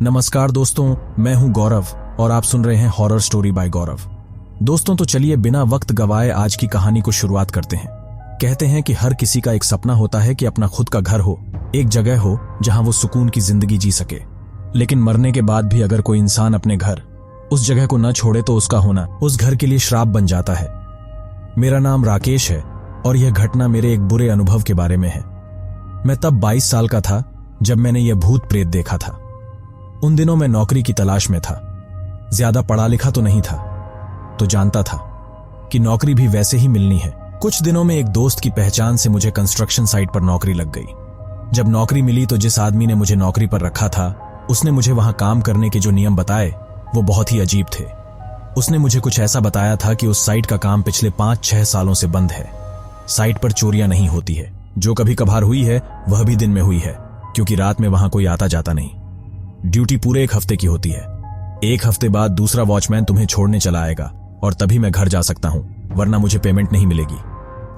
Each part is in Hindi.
नमस्कार दोस्तों, मैं हूं गौरव और आप सुन रहे हैं हॉरर स्टोरी बाय गौरव। दोस्तों तो चलिए बिना वक्त गवाए आज की कहानी को शुरुआत करते हैं। कहते हैं कि हर किसी का एक सपना होता है कि अपना खुद का घर हो, एक जगह हो जहां वो सुकून की जिंदगी जी सके। लेकिन मरने के बाद भी अगर कोई इंसान अपने घर, उस जगह को न छोड़े तो उसका होना उस घर के लिए श्राप बन जाता है। मेरा नाम राकेश है और यह घटना मेरे एक बुरे अनुभव के बारे में है। मैं तब 22 साल का था जब मैंने यह भूत प्रेत देखा था। उन दिनों मैं नौकरी की तलाश में था। ज्यादा पढ़ा लिखा तो नहीं था, तो जानता था कि नौकरी भी वैसे ही मिलनी है। कुछ दिनों में एक दोस्त की पहचान से मुझे कंस्ट्रक्शन साइट पर नौकरी लग गई। जब नौकरी मिली तो जिस आदमी ने मुझे नौकरी पर रखा था, उसने मुझे वहां काम करने के जो नियम बताए वो बहुत ही अजीब थे। उसने मुझे कुछ ऐसा बताया था कि उस साइट का काम पिछले 5-6 सालों से बंद है। साइट पर चोरियां नहीं होती है, जो कभी कभार हुई है वह भी दिन में हुई है, क्योंकि रात में वहां कोई आता जाता नहीं। ड्यूटी पूरे 1 हफ्ते की होती है। 1 हफ्ते बाद दूसरा वॉचमैन तुम्हें छोड़ने चला आएगा और तभी मैं घर जा सकता हूं, वरना मुझे पेमेंट नहीं मिलेगी।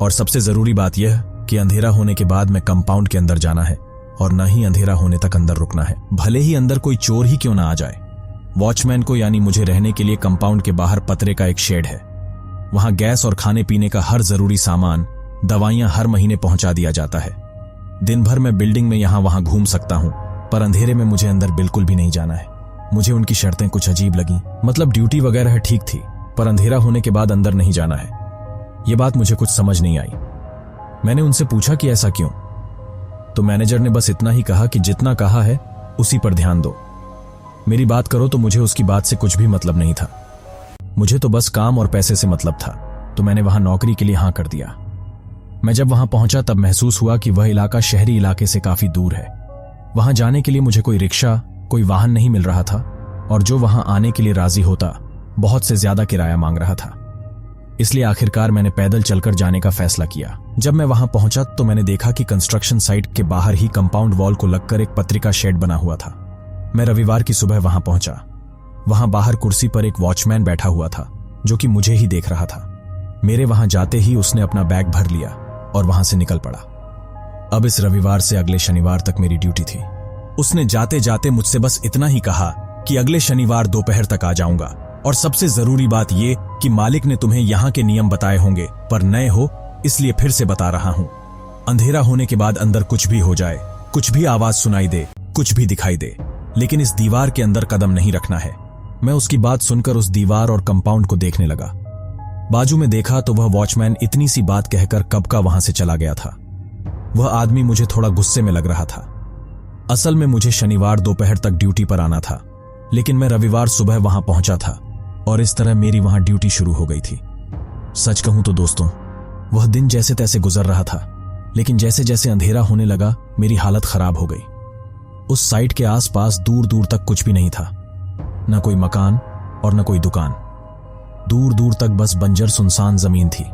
और सबसे जरूरी बात यह कि अंधेरा होने के बाद मैं कंपाउंड के अंदर जाना है और न ही अंधेरा होने तक अंदर रुकना है, भले ही अंदर कोई चोर ही क्यों ना आ जाए। वॉचमैन को यानी मुझे रहने के लिए कंपाउंड के बाहर पतरे का एक शेड है। वहां गैस और खाने पीने का हर जरूरी सामान, दवाइयां हर महीने पहुंचा दिया जाता है। दिन भर मैं बिल्डिंग में यहां वहां घूम सकता हूं, पर अंधेरे में मुझे अंदर बिल्कुल भी नहीं जाना है। मुझे उनकी शर्तें कुछ अजीब लगी। मतलब ड्यूटी वगैरह ठीक थी, पर अंधेरा होने के बाद अंदर नहीं जाना है। यह बात मुझे कुछ समझ नहीं आई। मैंने उनसे पूछा कि ऐसा क्यों, तो मैनेजर ने बस इतना ही कहा कि जितना कहा है उसी पर ध्यान दो। मेरी बात करो तो मुझे उसकी बात से कुछ भी मतलब नहीं था। मुझे तो बस काम और पैसे से मतलब था, तो मैंने वहां नौकरी के लिए हाँ कर दिया। मैं जब वहां पहुंचा तब महसूस हुआ कि वह इलाका शहरी इलाके से काफी दूर है। वहां जाने के लिए मुझे कोई रिक्शा, कोई वाहन नहीं मिल रहा था, और जो वहां आने के लिए राजी होता बहुत से ज्यादा किराया मांग रहा था। इसलिए आखिरकार मैंने पैदल चलकर जाने का फैसला किया। जब मैं वहां पहुंचा तो मैंने देखा कि कंस्ट्रक्शन साइट के बाहर ही कंपाउंड वॉल को लगकर एक पत्रिका शेड बना हुआ था। मैं रविवार की सुबह वहां पहुंचा। वहां बाहर कुर्सी पर एक वॉचमैन बैठा हुआ था, जो कि मुझे ही देख रहा था। मेरे वहां जाते ही उसने अपना बैग भर लिया और वहां से निकल पड़ा। अब इस रविवार से अगले शनिवार तक मेरी ड्यूटी थी। उसने जाते जाते मुझसे बस इतना ही कहा कि अगले शनिवार दोपहर तक आ जाऊंगा, और सबसे जरूरी बात यह कि मालिक ने तुम्हें यहां के नियम बताए होंगे, पर नए हो इसलिए फिर से बता रहा हूं। अंधेरा होने के बाद अंदर कुछ भी हो जाए, कुछ भी आवाज सुनाई दे, कुछ भी दिखाई दे, लेकिन इस दीवार के अंदर कदम नहीं रखना है। मैं उसकी बात सुनकर उस दीवार और कंपाउंड को देखने लगा। बाजू में देखा तो वह वॉचमैन इतनी सी बात कहकर कब का वहां से चला गया था। वह आदमी मुझे थोड़ा गुस्से में लग रहा था। असल में मुझे शनिवार दोपहर तक ड्यूटी पर आना था, लेकिन मैं रविवार सुबह वहां पहुंचा था और इस तरह मेरी वहां ड्यूटी शुरू हो गई थी। सच कहूं तो दोस्तों, वह दिन जैसे तैसे गुजर रहा था, लेकिन जैसे जैसे अंधेरा होने लगा मेरी हालत खराब हो गई। उस साइट के आसपास दूर दूर तक कुछ भी नहीं था, न कोई मकान और न कोई दुकान। दूर दूर तक बस बंजर सुनसान जमीन थी।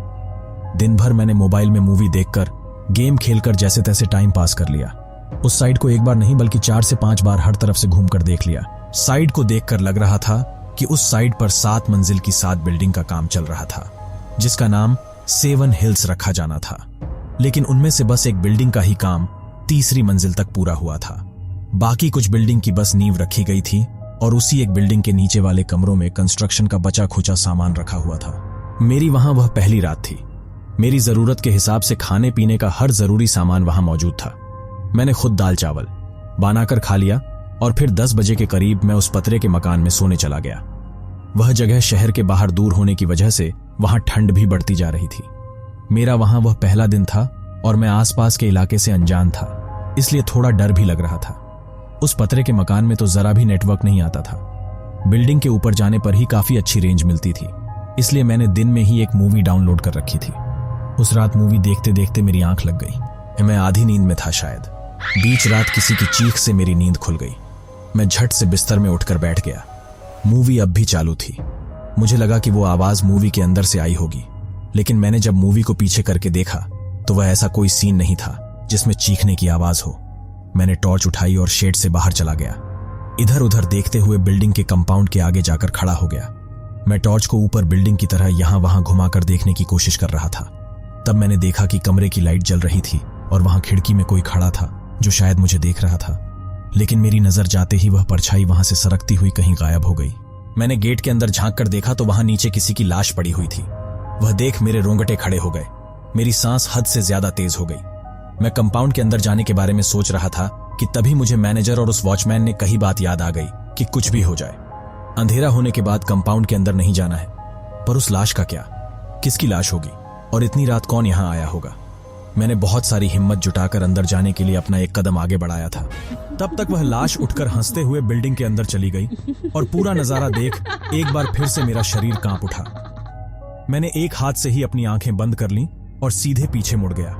दिन भर मैंने मोबाइल में मूवी देखकर, गेम खेलकर जैसे तैसे टाइम पास कर लिया। उस साइट को एक बार नहीं बल्कि 4 से 5 बार हर तरफ से घूमकर देख लिया। साइट को देखकर लग रहा था कि उस साइट पर 7 मंजिल की 7 बिल्डिंग का काम चल रहा था, जिसका नाम 7 हिल्स रखा जाना था। लेकिन उनमें से बस एक बिल्डिंग का ही काम 3री मंजिल तक पूरा हुआ था। बाकी कुछ बिल्डिंग की बस नींव रखी गई थी और उसी एक बिल्डिंग के नीचे वाले कमरों में कंस्ट्रक्शन का बचा खुचा सामान रखा हुआ था। मेरी वहां वह पहली रात थी। मेरी जरूरत के हिसाब से खाने पीने का हर जरूरी सामान वहां मौजूद था। मैंने खुद दाल चावल बनाकर खा लिया और फिर 10 बजे के करीब मैं उस पतरे के मकान में सोने चला गया। वह जगह शहर के बाहर दूर होने की वजह से वहां ठंड भी बढ़ती जा रही थी। मेरा वहां वह पहला दिन था और मैं आसपास के इलाके से अनजान था, इसलिए थोड़ा डर भी लग रहा था। उस पतरे के मकान में तो जरा भी नेटवर्क नहीं आता था। बिल्डिंग के ऊपर जाने पर ही काफी अच्छी रेंज मिलती थी, इसलिए मैंने दिन में ही एक मूवी डाउनलोड कर रखी थी। उस रात मूवी देखते देखते मेरी आंख लग गई। मैं आधी नींद में था शायद। बीच रात किसी की चीख से मेरी नींद खुल गई। मैं झट से बिस्तर में उठकर बैठ गया। मूवी अब भी चालू थी। मुझे लगा कि वो आवाज मूवी के अंदर से आई होगी, लेकिन मैंने जब मूवी को पीछे करके देखा तो वह ऐसा कोई सीन नहीं था जिसमें चीखने की आवाज हो। मैंने टॉर्च उठाई और शेड से बाहर चला गया। इधर उधर देखते हुए बिल्डिंग के कंपाउंड के आगे जाकर खड़ा हो गया। मैं टॉर्च को ऊपर बिल्डिंग की तरह यहां वहां घुमाकर देखने की कोशिश कर रहा था। तब मैंने देखा कि कमरे की लाइट जल रही थी और वहां खिड़की में कोई खड़ा था जो शायद मुझे देख रहा था। लेकिन मेरी नजर जाते ही वह परछाई वहां से सरकती हुई कहीं गायब हो गई। मैंने गेट के अंदर झांक कर देखा तो वहां नीचे किसी की लाश पड़ी हुई थी। वह देख मेरे रोंगटे खड़े हो गए। मेरी सांस हद से ज्यादा तेज हो गई। मैं कंपाउंड के अंदर जाने के बारे में सोच रहा था कि तभी मुझे मैनेजर और उस वॉचमैन ने कही बात याद आ गई कि कुछ भी हो जाए, अंधेरा होने के बाद कंपाउंड के अंदर नहीं जाना है। पर उस लाश का क्या? किसकी लाश होगी और इतनी रात कौन यहां आया होगा? मैंने बहुत सारी हिम्मत जुटाकर अंदर जाने के लिए अपना एक कदम आगे बढ़ाया था। तब तक वह लाश उठकर हंसते हुए बिल्डिंग के अंदर चली गई और पूरा नजारा देख एक बार फिर से मेरा शरीर कांप उठा। मैंने एक हाथ से ही अपनी आंखें बंद कर लीं और सीधे पीछे मुड़ गया।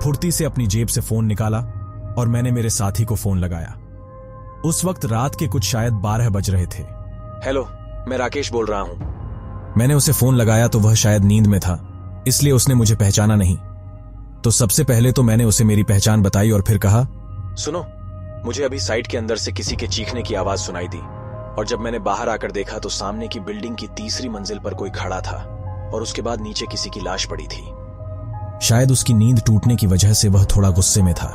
फुर्ती से अपनी जेब से फोन निकाला और मैंने मेरे साथी को फोन लगाया। उस वक्त रात के कुछ शायद 12 बज रहे थे। हेलो, मैं राकेश बोल रहा हूं। मैंने उसे फोन लगाया तो वह शायद नींद में था, इसलिए उसने मुझे पहचाना नहीं। तो सबसे पहले तो मैंने उसे मेरी पहचान बताई और फिर कहा, सुनो, मुझे अभी साइट के अंदर से किसी के चीखने की आवाज सुनाई दी और जब मैंने बाहर आकर देखा तो सामने की बिल्डिंग की तीसरी मंजिल पर कोई खड़ा था और उसके बाद नीचे किसी की लाश पड़ी थी। शायद उसकी नींद टूटने की वजह से वह थोड़ा गुस्से में था,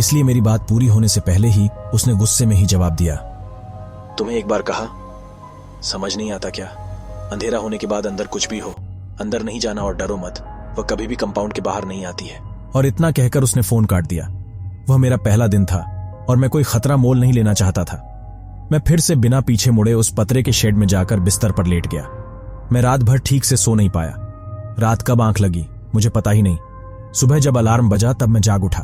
इसलिए मेरी बात पूरी होने से पहले ही उसने गुस्से में ही जवाब दिया, तुम्हें एक बार कहा, समझ नहीं आता क्या? अंधेरा होने के बाद अंदर कुछ भी हो, अंदर नहीं जाना और डरो मत, वह कभी भी कंपाउंड के बाहर नहीं आती है। और इतना कहकर उसने फोन काट दिया। वह मेरा पहला दिन था और मैं कोई खतरा मोल नहीं लेना चाहता था। मैं फिर से बिना पीछे मुड़े उस पतरे के शेड में जाकर बिस्तर पर लेट गया। मैं रात भर ठीक से सो नहीं पाया। रात कब आंख लगी मुझे पता ही नहीं। सुबह जब अलार्म बजा तब मैं जाग उठा।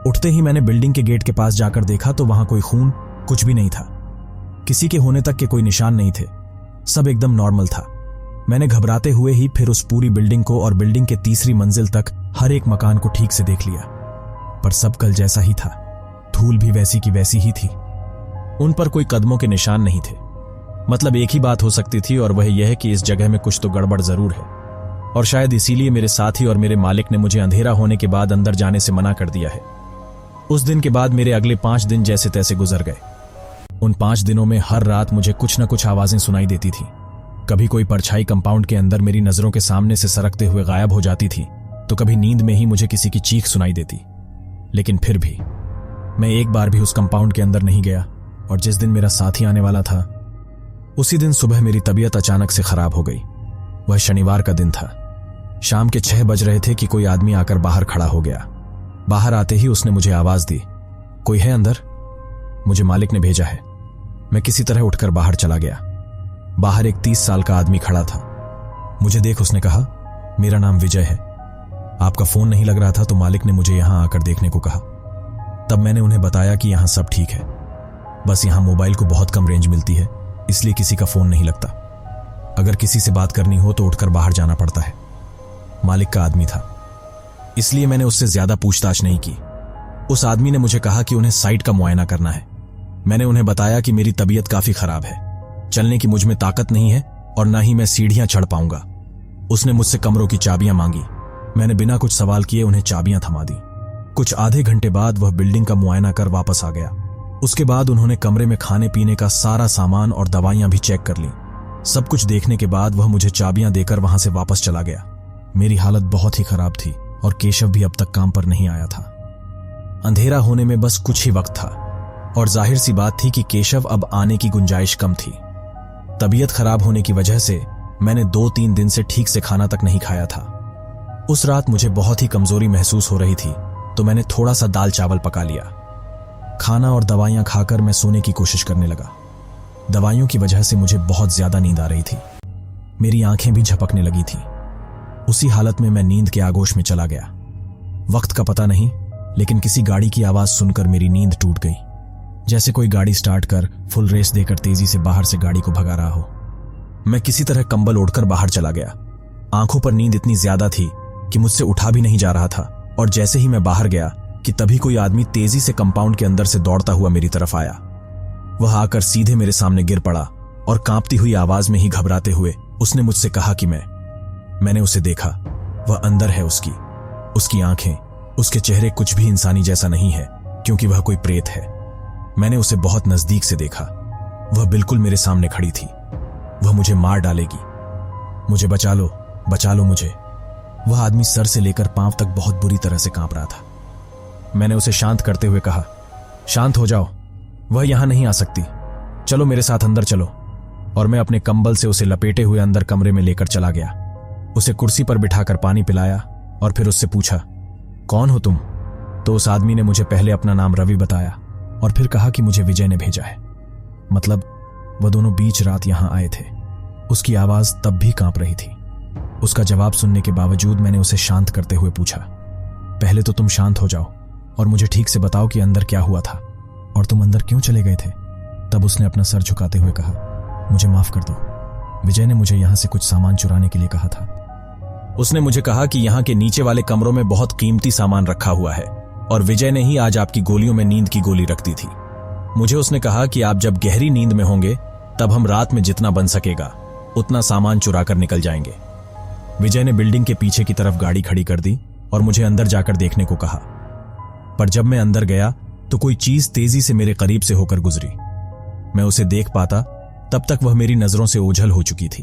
उठते ही मैंने बिल्डिंग के गेट के पास जाकर देखा तो वहां कोई खून कुछ भी नहीं था। किसी के होने तक के कोई निशान नहीं थे। सब एकदम नॉर्मल था। मैंने घबराते हुए ही फिर उस पूरी बिल्डिंग को और बिल्डिंग के तीसरी मंजिल तक हर एक मकान को ठीक से देख लिया, पर सब कल जैसा ही था। धूल भी वैसी की वैसी ही थी। उन पर कोई कदमों के निशान नहीं थे। मतलब एक ही बात हो सकती थी और वह यह कि इस जगह में कुछ तो गड़बड़ जरूर है और शायद इसीलिए मेरे साथी और मेरे मालिक ने मुझे अंधेरा होने के बाद अंदर जाने से मना कर दिया है। उस दिन के बाद मेरे अगले 5 दिन जैसे तैसे गुजर गए। उन 5 दिनों में हर रात मुझे कुछ न कुछ आवाजें सुनाई देती थी। कभी कोई परछाई कंपाउंड के अंदर मेरी नजरों के सामने से सरकते हुए गायब हो जाती थी तो कभी नींद में ही मुझे किसी की चीख सुनाई देती। लेकिन फिर भी मैं एक बार भी उस कंपाउंड के अंदर नहीं गया और जिस दिन मेरा साथी आने वाला था उसी दिन सुबह मेरी तबीयत अचानक से खराब हो गई। वह शनिवार का दिन था। शाम के 6 बज रहे थे कि कोई आदमी आकर बाहर खड़ा हो गया। बाहर आते ही उसने मुझे आवाज दी, कोई है अंदर? मुझे मालिक ने भेजा है। मैं किसी तरह उठकर बाहर चला गया। बाहर एक 30 साल का आदमी खड़ा था। मुझे देख उसने कहा, मेरा नाम विजय है। आपका फोन नहीं लग रहा था तो मालिक ने मुझे यहां आकर देखने को कहा। तब मैंने उन्हें बताया कि यहां सब ठीक है, बस यहां मोबाइल को बहुत कम रेंज मिलती है, इसलिए किसी का फोन नहीं लगता। अगर किसी से बात करनी हो तो उठकर बाहर जाना पड़ता है। मालिक का आदमी था, इसलिए मैंने उससे ज्यादा पूछताछ नहीं की। उस आदमी ने मुझे कहा कि उन्हें साइट का मुआयना करना है। मैंने उन्हें बताया कि मेरी तबीयत काफी खराब है, चलने की मुझ में ताकत नहीं है और ना ही मैं सीढ़ियां चढ़ पाऊंगा। उसने मुझसे कमरों की चाबियां मांगी। मैंने बिना कुछ सवाल किए उन्हें चाबियां थमा दी। कुछ आधे घंटे बाद वह बिल्डिंग का मुआयना कर वापस आ गया। उसके बाद उन्होंने कमरे में खाने पीने का सारा सामान और दवाइयां भी चेक कर ली। सब कुछ देखने के बाद वह मुझे चाबियां देकर वहां से वापस चला गया। मेरी हालत बहुत ही खराब थी और केशव भी अब तक काम पर नहीं आया था। अंधेरा होने में बस कुछ ही वक्त था और जाहिर सी बात थी कि केशव अब आने की गुंजाइश कम थी। तबीयत खराब होने की वजह से मैंने 2-3 दिन से ठीक से खाना तक नहीं खाया था। उस रात मुझे बहुत ही कमजोरी महसूस हो रही थी तो मैंने थोड़ा सा दाल चावल पका लिया। खाना और दवाइयां खाकर मैं सोने की कोशिश करने लगा। दवाइयों की वजह से मुझे बहुत ज्यादा नींद आ रही थी। मेरी आंखें भी झपकने लगी थी। उसी हालत में मैं नींद के आगोश में चला गया। वक्त का पता नहीं, लेकिन किसी गाड़ी की आवाज सुनकर मेरी नींद टूट गई। जैसे कोई गाड़ी स्टार्ट कर फुल रेस देकर तेजी से बाहर से गाड़ी को भगा रहा हो। मैं किसी तरह कंबल ओढ़कर बाहर चला गया। आंखों पर नींद इतनी ज्यादा थी कि मुझसे उठा भी नहीं जा रहा था और जैसे ही मैं बाहर गया कि तभी कोई आदमी तेजी से कंपाउंड के अंदर से दौड़ता हुआ मेरी तरफ आया। वह आकर सीधे मेरे सामने गिर पड़ा और कांपती हुई आवाज में ही घबराते हुए उसने मुझसे कहा कि मैंने उसे देखा। वह अंदर है। उसकी आंखें, उसके चेहरे कुछ भी इंसानी जैसा नहीं है क्योंकि वह कोई प्रेत है। मैंने उसे बहुत नजदीक से देखा। वह बिल्कुल मेरे सामने खड़ी थी। वह मुझे मार डालेगी। मुझे बचा लो मुझे। वह आदमी सर से लेकर पांव तक बहुत बुरी तरह से कांप रहा था। मैंने उसे शांत करते हुए कहा, शांत हो जाओ, वह यहां नहीं आ सकती। चलो मेरे साथ अंदर चलो। और मैं अपने कंबल से उसे लपेटे हुए अंदर कमरे में लेकर चला गया। उसे कुर्सी पर बिठाकर पानी पिलाया और फिर उससे पूछा, कौन हो तुम? तो उस आदमी ने मुझे पहले अपना नाम रवि बताया और फिर कहा कि मुझे विजय ने भेजा है। मतलब वह दोनों बीच रात यहां आए थे। उसकी आवाज तब भी कांप रही थी। उसका जवाब सुनने के बावजूद मैंने उसे शांत करते हुए पूछा, पहले तो तुम शांत हो जाओ और मुझे ठीक से बताओ कि अंदर क्या हुआ था और तुम अंदर क्यों चले गए थे। तब उसने अपना सर झुकाते हुए कहा, मुझे माफ कर दो, विजय ने मुझे यहां से कुछ सामान चुराने के लिए कहा था। उसने मुझे कहा कि यहां के नीचे वाले कमरों में बहुत कीमती सामान रखा हुआ है और विजय ने ही आज आपकी गोलियों में नींद की गोली रख दी थी। मुझे उसने कहा कि आप जब गहरी नींद में होंगे तब हम रात में जितना बन सकेगा उतना सामान चुरा कर निकल जाएंगे। विजय ने बिल्डिंग के पीछे की तरफ गाड़ी खड़ी कर दी और मुझे अंदर जाकर देखने को कहा। पर जब मैं अंदर गया तो कोई चीज तेजी से मेरे करीब से होकर गुजरी। मैं उसे देख पाता तब तक वह मेरी नजरों से ओझल हो चुकी थी।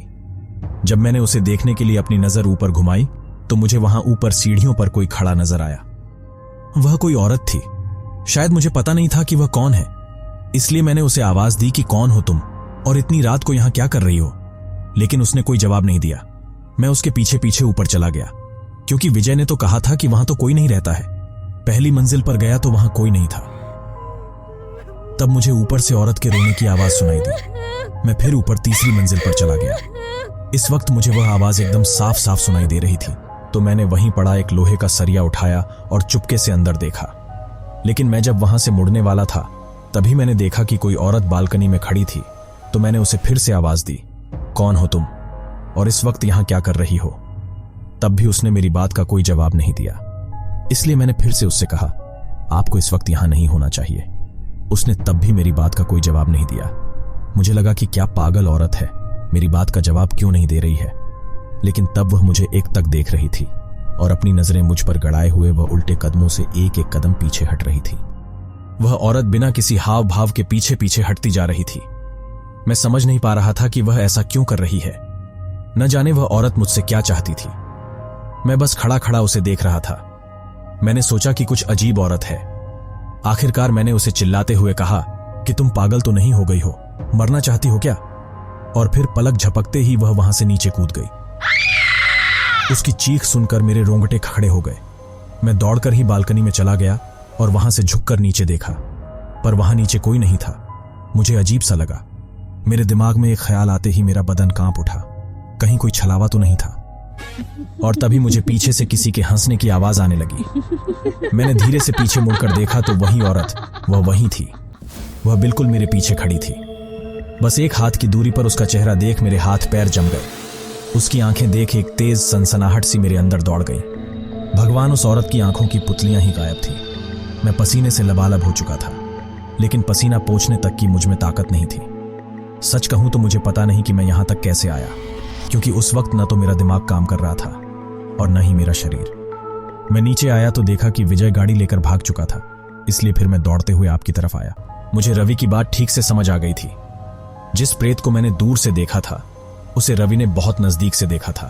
जब मैंने उसे देखने के लिए अपनी नजर ऊपर घुमाई तो मुझे वहां ऊपर सीढ़ियों पर कोई खड़ा नजर आया। वह कोई औरत थी। शायद मुझे पता नहीं था कि वह कौन है, इसलिए मैंने उसे आवाज दी कि कौन हो तुम और इतनी रात को यहां क्या कर रही हो। लेकिन उसने कोई जवाब नहीं दिया। मैं उसके पीछे पीछे ऊपर चला गया क्योंकि विजय ने तो कहा था कि वहां तो कोई नहीं रहता है। पहली मंजिल पर गया तो वहां कोई नहीं था। तब मुझे ऊपर से औरत के रोने की आवाज सुनाई दी। मैं फिर ऊपर तीसरी मंजिल पर चला गया। इस वक्त मुझे वह आवाज एकदम साफ साफ सुनाई दे रही थी। तो मैंने वहीं पड़ा एक लोहे का सरिया उठाया और चुपके से अंदर देखा। लेकिन मैं जब वहां से मुड़ने वाला था तभी मैंने देखा कि कोई औरत बालकनी में खड़ी थी। तो मैंने उसे फिर से आवाज दी, कौन हो तुम और इस वक्त यहां क्या कर रही हो। तब भी उसने मेरी बात का कोई जवाब नहीं दिया। इसलिए मैंने फिर से उससे कहा, आपको इस वक्त यहां नहीं होना चाहिए। उसने तब भी मेरी बात का कोई जवाब नहीं दिया। मुझे लगा कि क्या पागल औरत है, मेरी बात का जवाब क्यों नहीं दे रही है। लेकिन तब वह मुझे एक तक देख रही थी और अपनी नजरें मुझ पर गड़ाए हुए वह उल्टे कदमों से एक एक कदम पीछे हट रही थी। वह औरत बिना किसी हाव भाव के पीछे पीछे हटती जा रही थी। मैं समझ नहीं पा रहा था कि वह ऐसा क्यों कर रही है। न जाने वह औरत मुझसे क्या चाहती थी। मैं बस खड़ा खड़ा उसे देख रहा था। मैंने सोचा कि कुछ अजीब औरत है। आखिरकार मैंने उसे चिल्लाते हुए कहा कि तुम पागल तो नहीं हो गई हो, मरना चाहती हो क्या। और फिर पलक झपकते ही वह वहां से नीचे कूद गई। उसकी चीख सुनकर मेरे रोंगटे खड़े हो गए। मैं दौड़कर ही बालकनी में चला गया और वहां से झुककर नीचे देखा, पर वहां नीचे कोई नहीं था। मुझे अजीब सा लगा। मेरे दिमाग में एक ख्याल आते ही मेरा बदन कांप उठा, कहीं कोई छलावा तो नहीं था। और तभी मुझे पीछे से किसी के हंसने की आवाज आने लगी। मैंने धीरे से पीछे मुड़कर देखा तो वही औरत वह वहीं थी। वह बिल्कुल मेरे पीछे खड़ी थी। बस एक हाथ की दूरी पर उसका चेहरा देख मेरे हाथ पैर जम गए। उसकी आंखें देख एक तेज सनसनाहट सी मेरे अंदर दौड़ गई। भगवान, उस औरत की आंखों की पुतलियां ही गायब थी। मैं पसीने से लबालब हो चुका था, लेकिन पसीना पोंछने तक की मुझ में ताकत नहीं थी। सच कहूं तो मुझे पता नहीं कि मैं यहां तक कैसे आया, क्योंकि उस वक्त न तो मेरा दिमाग काम कर रहा था और न ही मेरा शरीर। मैं नीचे आया तो देखा कि विजय गाड़ी लेकर भाग चुका था, इसलिए फिर मैं दौड़ते हुए आपकी तरफ आया। मुझे रवि की बात ठीक से समझ आ गई थी। जिस प्रेत को मैंने दूर से देखा था उसे रवि ने बहुत नजदीक से देखा था।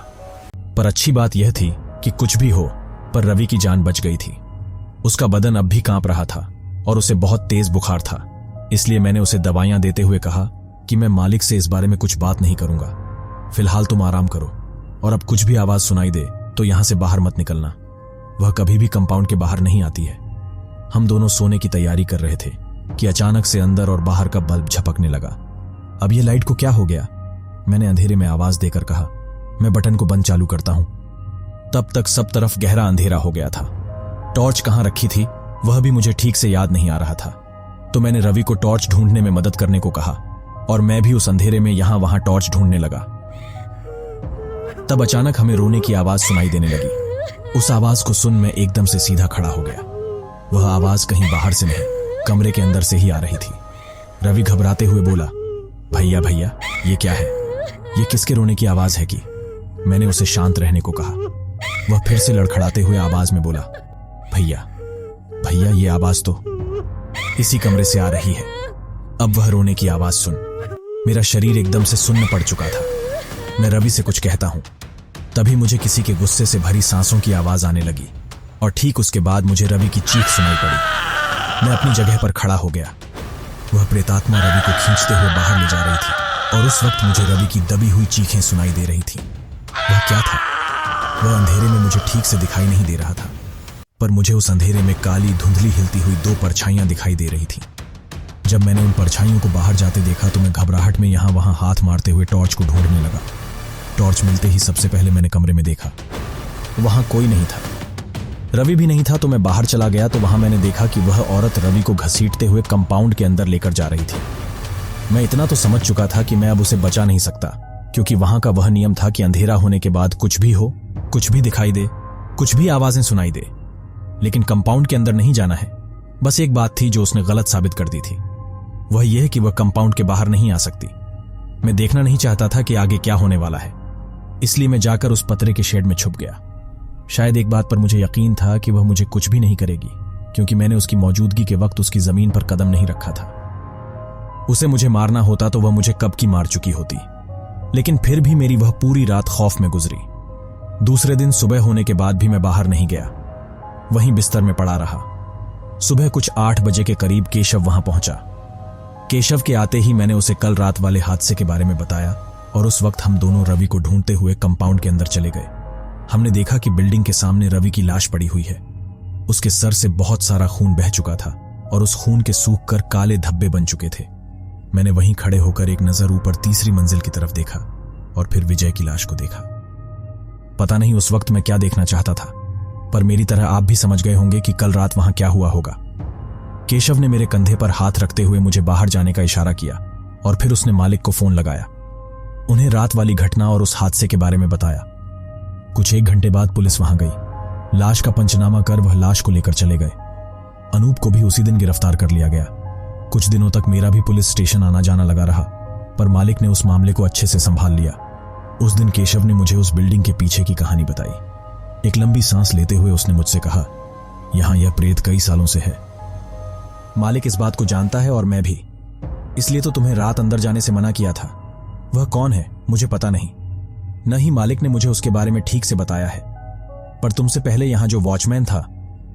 पर अच्छी बात यह थी कि कुछ भी हो, पर रवि की जान बच गई थी। उसका बदन अब भी कांप रहा था और उसे बहुत तेज बुखार था। इसलिए मैंने उसे दवाइयां देते हुए कहा कि मैं मालिक से इस बारे में कुछ बात नहीं करूंगा। फिलहाल तुम आराम करो और अब कुछ भी आवाज सुनाई दे तो यहां से बाहर मत निकलना। वह कभी भी कंपाउंड के बाहर नहीं आती है। हम दोनों सोने की तैयारी कर रहे थे कि अचानक से अंदर और बाहर का बल्ब झपकने लगा। अब यह लाइट को क्या हो गया? मैंने अंधेरे में आवाज देकर कहा, मैं बटन को बंद चालू करता हूं। तब तक सब तरफ गहरा अंधेरा हो गया था। टॉर्च कहां रखी थी वह भी मुझे ठीक से याद नहीं आ रहा था। तो मैंने रवि को टॉर्च ढूंढने में मदद करने को कहा और मैं भी उस अंधेरे में यहां वहां टॉर्च ढूंढने लगा। तब अचानक हमें रोने की आवाज सुनाई देने लगी। उस आवाज को सुन मैं एकदम से सीधा खड़ा हो गया। वह आवाज कहीं बाहर से नहीं, कमरे के अंदर से ही आ रही थी। रवि घबराते हुए बोला, भैया भैया ये क्या है? ये किसके रोने की आवाज है कि? मैंने उसे शांत रहने को कहा। वह फिर से लड़खड़ाते हुए आवाज में बोला, भैया भैया ये आवाज तो इसी कमरे से आ रही है। अब वह रोने की आवाज सुन मेरा शरीर एकदम से सुन्न पड़ चुका था। मैं रवि से कुछ कहता हूं, तभी मुझे किसी के गुस्से से भरी सांसों की आवाज आने लगी और ठीक उसके बाद मुझे रवि की चीख सुनाई पड़ी। मैं अपनी जगह पर खड़ा हो गया। वह प्रेतात्मा रवि को खींचते हुए बाहर ले जा रही थी और उस वक्त मुझे रवि की दबी हुई चीखें सुनाई दे रही थी। वह क्या था? वह अंधेरे में मुझे ठीक से दिखाई नहीं दे रहा था, पर मुझे उस अंधेरे में काली धुंधली हिलती हुई 2 परछाइयां दिखाई दे रही थी। जब मैंने उन परछाइयों को बाहर जाते देखा तो मैं घबराहट में यहां वहां हाथ मारते हुए टॉर्च को ढूंढने लगा। टॉर्च मिलते ही सबसे पहले मैंने कमरे में देखा, वहां कोई नहीं था। रवि भी नहीं था। तो मैं बाहर चला गया तो वहां मैंने देखा कि वह औरत रवि को घसीटते हुए कंपाउंड के अंदर लेकर जा रही थी। मैं इतना तो समझ चुका था कि मैं अब उसे बचा नहीं सकता, क्योंकि वहां का वह नियम था कि अंधेरा होने के बाद कुछ भी हो, कुछ भी दिखाई दे, कुछ भी आवाजें सुनाई दे, लेकिन कंपाउंड के अंदर नहीं जाना है। बस एक बात थी जो उसने गलत साबित कर दी थी, वह यह कि वह कंपाउंड के बाहर नहीं आ सकती। मैं देखना नहीं चाहता था कि आगे क्या होने वाला है, इसलिए मैं जाकर उस पतरे के शेड में छुप गया। शायद एक बात पर मुझे यकीन था कि वह मुझे कुछ भी नहीं करेगी, क्योंकि मैंने उसकी मौजूदगी के वक्त उसकी जमीन पर कदम नहीं रखा था। उसे मुझे मारना होता तो वह मुझे कब की मार चुकी होती, लेकिन फिर भी मेरी वह पूरी रात खौफ में गुजरी। दूसरे दिन सुबह होने के बाद भी मैं बाहर नहीं गया, वहीं बिस्तर में पड़ा रहा। सुबह कुछ 8 बजे के करीब केशव वहां पहुंचा। केशव के आते ही मैंने उसे कल रात वाले हादसे के बारे में बताया और उस वक्त हम दोनों रवि को ढूंढते हुए कंपाउंड के अंदर चले गए। हमने देखा कि बिल्डिंग के सामने रवि की लाश पड़ी हुई है। उसके सर से बहुत सारा खून बह चुका था और उस खून के सूखकर काले धब्बे बन चुके थे। मैंने वहीं खड़े होकर एक नजर ऊपर तीसरी मंजिल की तरफ देखा और फिर विजय की लाश को देखा। पता नहीं उस वक्त मैं क्या देखना चाहता था, पर मेरी तरह आप भी समझ गए होंगे कि कल रात वहां क्या हुआ होगा। केशव ने मेरे कंधे पर हाथ रखते हुए मुझे बाहर जाने का इशारा किया और फिर उसने मालिक को फोन लगाया। उन्हें रात वाली घटना और उस हादसे के बारे में बताया। कुछ 1 घंटे बाद पुलिस वहां गई। लाश का पंचनामा कर वह लाश को लेकर चले गए। अनूप को भी उसी दिन गिरफ्तार कर लिया गया। कुछ दिनों तक मेरा भी पुलिस स्टेशन आना जाना लगा रहा, पर मालिक ने उस मामले को अच्छे से संभाल लिया। उस दिन केशव ने मुझे उस बिल्डिंग के पीछे की कहानी बताई। एक लंबी सांस लेते हुए उसने मुझसे कहा, यहां यह प्रेत कई सालों से है। मालिक इस बात को जानता है और मैं भी, इसलिए तो तुम्हें रात अंदर जाने से मना किया था। वह कौन है मुझे पता नहीं, न ही मालिक ने मुझे उसके बारे में ठीक से बताया है, पर तुमसे पहले यहां जो वॉचमैन था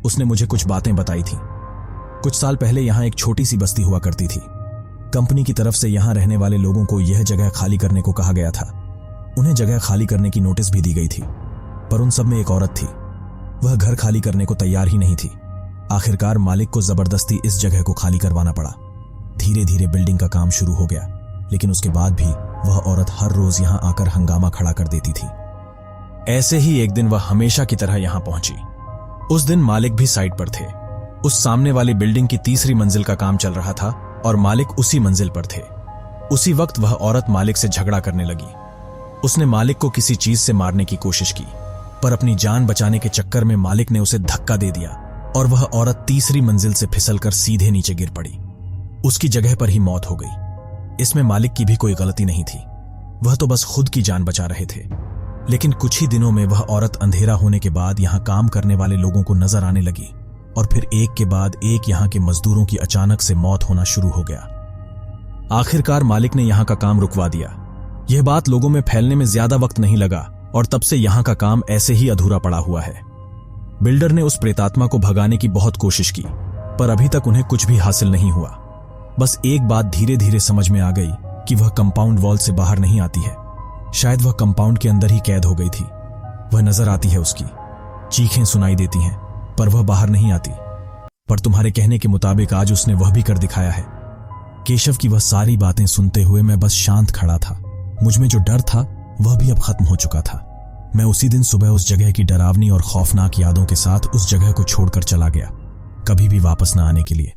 उसने मुझे कुछ बातें बताई थी। कुछ साल पहले यहां एक छोटी सी बस्ती हुआ करती थी। कंपनी की तरफ से यहां रहने वाले लोगों को यह जगह खाली करने को कहा गया था। उन्हें जगह खाली करने की नोटिस भी दी गई थी, पर उन सब में एक औरत थी। वह घर खाली करने को तैयार ही नहीं थी। आखिरकार मालिक को जबरदस्ती इस जगह को खाली करवाना पड़ा। धीरे धीरे बिल्डिंग का काम शुरू हो गया, लेकिन उसके बाद भी वह औरत हर रोज यहां आकर हंगामा खड़ा कर देती थी। ऐसे ही एक दिन वह हमेशा की तरह यहां पहुंची। उस दिन मालिक भी साइट पर थे। उस सामने वाली बिल्डिंग की तीसरी मंजिल का काम चल रहा था और मालिक उसी मंजिल पर थे। उसी वक्त वह औरत मालिक से झगड़ा करने लगी। उसने मालिक को किसी चीज से मारने की कोशिश की, पर अपनी जान बचाने के चक्कर में मालिक ने उसे धक्का दे दिया और वह औरत तीसरी मंजिल से फिसलकर सीधे नीचे गिर पड़ी। उसकी जगह पर ही मौत हो गई। इसमें मालिक की भी कोई गलती नहीं थी, वह तो बस खुद की जान बचा रहे थे। लेकिन कुछ ही दिनों में वह औरत अंधेरा होने के बाद यहां काम करने वाले लोगों को नजर आने लगी और फिर एक के बाद एक यहां के मजदूरों की अचानक से मौत होना शुरू हो गया। आखिरकार मालिक ने यहां का काम रुकवा दिया। यह बात लोगों में फैलने में ज्यादा वक्त नहीं लगा और तब से यहां का काम ऐसे ही अधूरा पड़ा हुआ है। बिल्डर ने उस प्रेतात्मा को भगाने की बहुत कोशिश की, पर अभी तक उन्हें कुछ भी हासिल नहीं हुआ। बस एक बात धीरे धीरे समझ में आ गई कि वह कंपाउंड वॉल से बाहर नहीं आती है। शायद वह कंपाउंड के अंदर ही कैद हो गई थी। वह नजर आती है, उसकी चीखें सुनाई देती हैं, पर वह बाहर नहीं आती। पर तुम्हारे कहने के मुताबिक आज उसने वह भी कर दिखाया है। केशव की वह सारी बातें सुनते हुए मैं बस शांत खड़ा था। मुझमें जो डर था वह भी अब खत्म हो चुका था। मैं उसी दिन सुबह उस जगह की डरावनी और खौफनाक यादों के साथ उस जगह को छोड़कर चला गया, कभी भी वापस न आने के लिए।